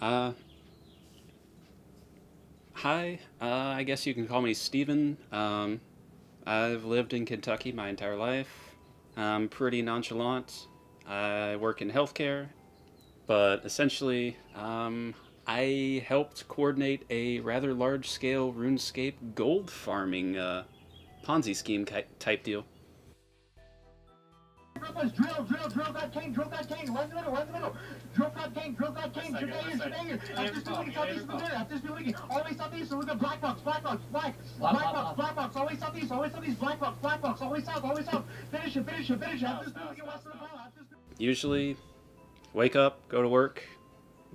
Uh, Hi. I guess you can call me Steven. I've lived in Kentucky my entire life. I'm pretty nonchalant. I work in healthcare, but essentially, I helped coordinate a rather large scale RuneScape gold farming Ponzi scheme type deal. Drill that cane, one in the middle, one in the middle. Drill that cane, Jadair. After this building, southeast of the mirror, after this building, always southeast, so we're the black box, always southeast, black box, always south. Finish it. After this building, west of the ball, after this building. Usually, wake up, go to work,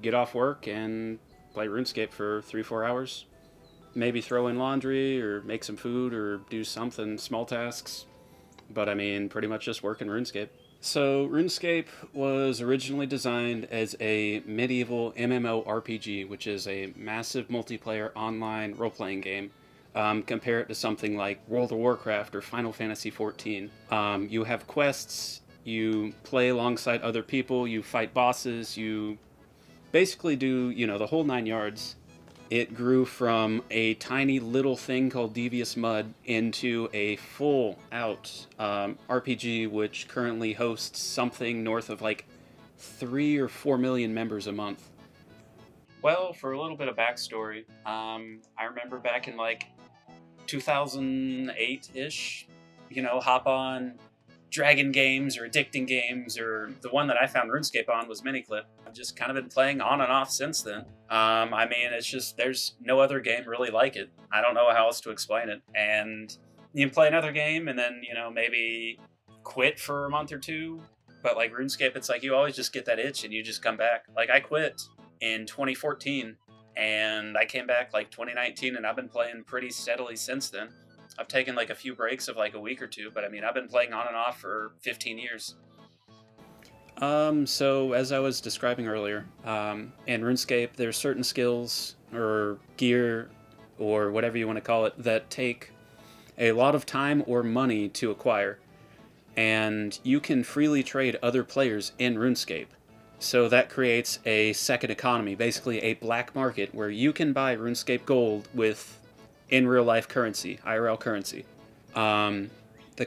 get off work, and play RuneScape for 3-4 hours. Maybe throw in laundry or make some food or do something, small tasks. But I mean, pretty much just work in RuneScape. So, RuneScape was originally designed as a medieval MMORPG, which is a massive multiplayer online role playing game. Compare it to something like World of Warcraft or Final Fantasy XIV. You have quests, you play alongside other people, you fight bosses, you basically do, the whole 9 yards. It grew from a tiny little thing called Devious Mud into a full out RPG, which currently hosts something north of like 3 or 4 million members a month. Well, for a little bit of backstory, I remember back in like 2008 ish, hop on dragon games or addicting games, or the one that I found RuneScape on was Miniclip. I've just kind of been playing on and off since then. I mean, it's just, there's no other game really like it. I don't know how else to explain it. And you can play another game and then, maybe quit for a month or two. But like RuneScape, it's like you always just get that itch and you just come back. Like I quit in 2014 and I came back like 2019 and I've been playing pretty steadily since then. I've taken like a few breaks of like a week or two, but I mean, I've been playing on and off for 15 years. So as I was describing earlier, in RuneScape, there's certain skills or gear or whatever you want to call it that take a lot of time or money to acquire. And you can freely trade other players in RuneScape. So that creates a second economy, basically a black market where you can buy RuneScape gold with in real life currency, IRL currency. The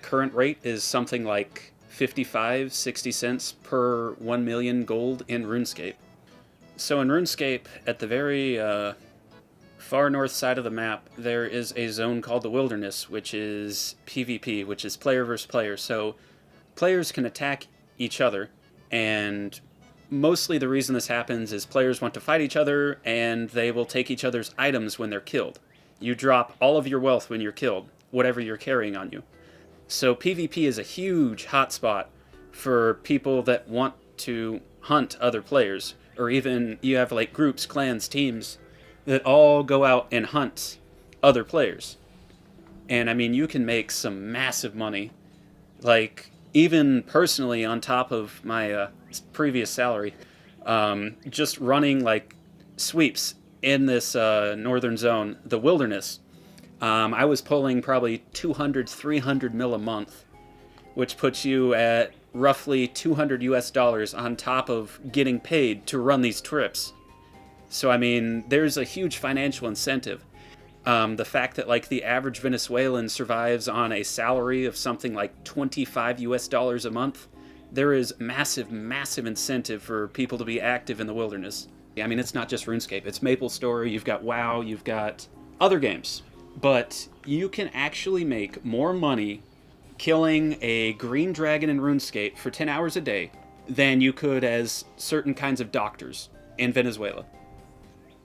current rate is something like 55, 60 cents per 1 million gold in RuneScape. So in RuneScape, at the very far north side of the map, there is a zone called the Wilderness, which is PvP, which is player versus player. So players can attack each other, and mostly the reason this happens is players want to fight each other, and they will take each other's items when they're killed. You drop all of your wealth when you're killed, whatever you're carrying on you. So PvP is a huge hotspot for people that want to hunt other players, or even you have like groups, clans, teams that all go out and hunt other players. And I mean, you can make some massive money. Like, even personally, on top of my previous salary, just running like sweeps in this northern zone, the Wilderness, I was pulling probably 200, 300 mil a month, which puts you at roughly 200 US dollars on top of getting paid to run these trips. So, I mean, there's a huge financial incentive. The fact that, like, the average Venezuelan survives on a salary of something like 25 US dollars a month, there is massive, massive incentive for people to be active in the Wilderness. I mean, it's not just RuneScape. It's MapleStory, you've got WoW, you've got other games. But you can actually make more money killing a green dragon in RuneScape for 10 hours a day than you could as certain kinds of doctors in Venezuela.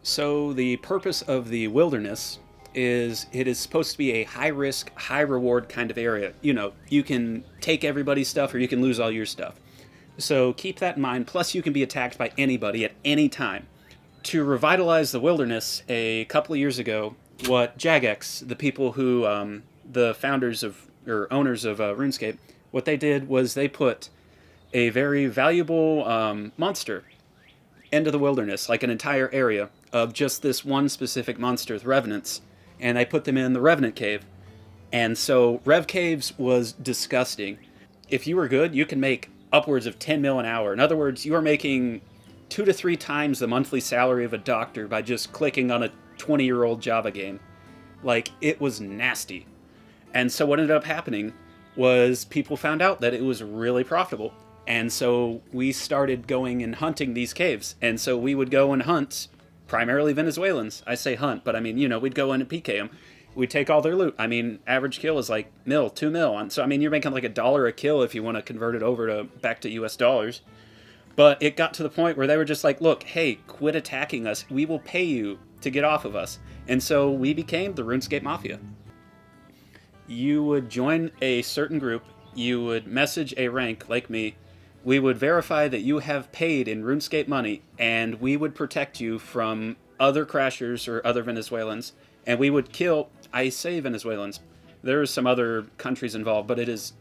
So the purpose of the Wilderness is it is supposed to be a high-risk, high-reward kind of area. You can take everybody's stuff or you can lose all your stuff. So keep that in mind. Plus, you can be attacked by anybody at any time. To revitalize the Wilderness, a couple of years ago, what Jagex, the people who, the founders of, or owners of RuneScape, what they did was they put a very valuable monster into the Wilderness, like an entire area of just this one specific monster, the Revenants, and they put them in the Revenant Cave. And so Rev Caves was disgusting. If you were good, you can make upwards of 10 mil an hour. In other words, you are making 2 to 3 times the monthly salary of a doctor by just clicking on a 20-year-old Java game. Like, it was nasty. And so what ended up happening was people found out that it was really profitable. And so we started going and hunting these caves. And so we would go and hunt primarily Venezuelans. I say hunt, but I mean, we'd go in and PK them. We'd take all their loot. I mean, average kill is like mil, 2 mil. So, I mean, you're making like $1 a kill if you want to convert it over to back to US dollars. But it got to the point where they were just like, look, hey, quit attacking us. We will pay you to get off of us. And so we became the RuneScape Mafia. You would join a certain group. You would message a rank like me. We would verify that you have paid in RuneScape money, and we would protect you from other crashers or other Venezuelans. And we would kill, I say Venezuelans. There are some other countries involved, but it is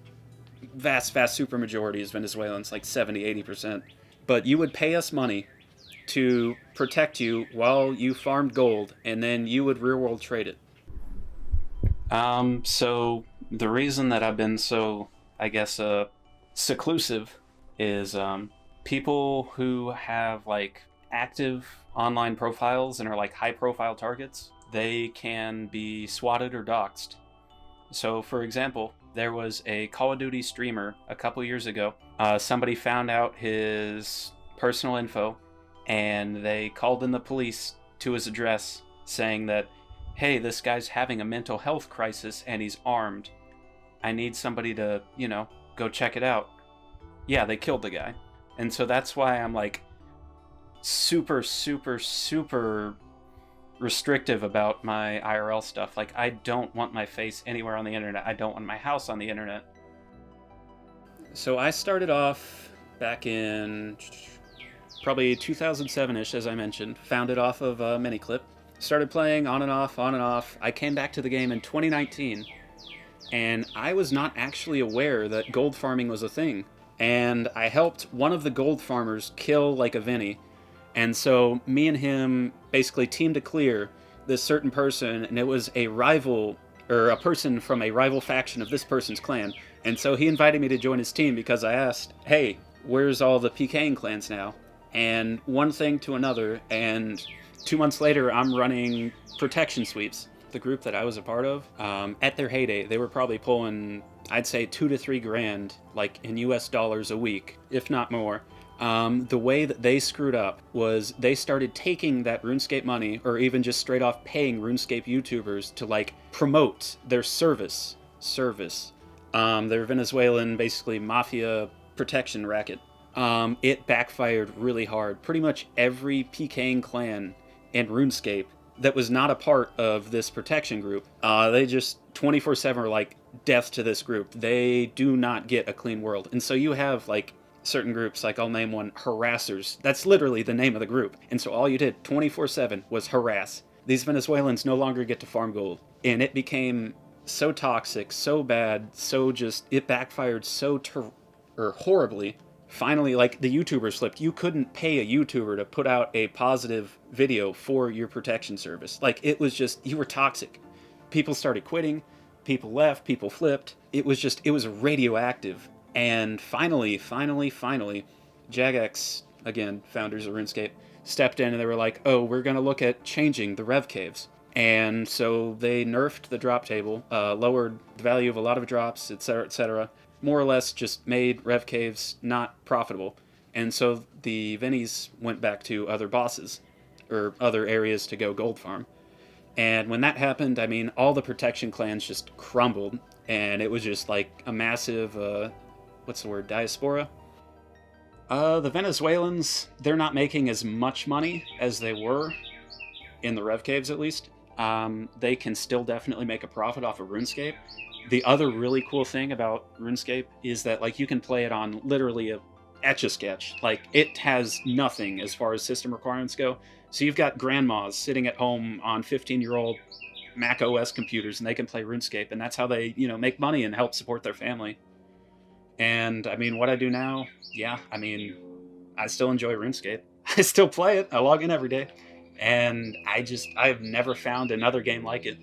vast super majority is Venezuelans, like 70, 80%. But you would pay us money to protect you while you farmed gold, and then you would real world trade it. So the reason that I've been so, I guess, seclusive is people who have like active online profiles and are like high profile targets, they can be swatted or doxxed. So for example, there was a Call of Duty streamer a couple years ago. Somebody found out his personal info and they called in the police to his address saying that, hey, this guy's having a mental health crisis and he's armed. I need somebody to, go check it out. Yeah, they killed the guy. And so that's why I'm like super restrictive about my IRL stuff. Like, I don't want my face anywhere on the internet. I don't want my house on the internet. So I started off back in probably 2007-ish, as I mentioned. Found it off of Miniclip. Started playing on and off. I came back to the game in 2019, and I was not actually aware that gold farming was a thing. And I helped one of the gold farmers kill like a Vinny. And so me and him basically teamed to clear this certain person, and it was a rival, or a person from a rival faction of this person's clan. And so he invited me to join his team because I asked, hey, where's all the PKing clans now? And one thing to another, and 2 months later, I'm running protection sweeps. The group that I was a part of, at their heyday, they were probably pulling, I'd say, 2 to 3 grand, like in US dollars a week, if not more. The way that they screwed up was they started taking that RuneScape money, or even just straight off paying RuneScape YouTubers to like promote their service. Their Venezuelan, basically, mafia protection racket. It backfired really hard. Pretty much every PKing clan in RuneScape that was not a part of this protection group, they just 24/7 are like, death to this group. They do not get a clean world. And so you have like certain groups, like I'll name one, harassers. That's literally the name of the group. And so all you did 24/7 was harass. These Venezuelans no longer get to farm gold. And it became so toxic, so bad, so just, it backfired so horribly. Finally, like, the YouTubers flipped. You couldn't pay a YouTuber to put out a positive video for your protection service. Like, it was just, you were toxic. People started quitting, people left, people flipped. It was radioactive. And finally, Jagex, again, founders of RuneScape, stepped in and they were like, oh, we're going to look at changing the rev caves. And so they nerfed the drop table, lowered the value of a lot of drops, etc., etc., more or less just made rev caves not profitable. And so the Vinnies went back to other bosses, or other areas to go gold farm. And when that happened, I mean, all the protection clans just crumbled, and it was just like a massive, diaspora? The Venezuelans, they're not making as much money as they were, in the rev caves at least. They can still definitely make a profit off of RuneScape. The other really cool thing about RuneScape is that, like, you can play it on literally a Etch-a-Sketch. Like, it has nothing as far as system requirements go. So you've got grandmas sitting at home on 15-year-old Mac OS computers, and they can play RuneScape, and that's how they, make money and help support their family. And, I mean, what I do now, I still enjoy RuneScape. I still play it. I log in every day. And I've never found another game like it.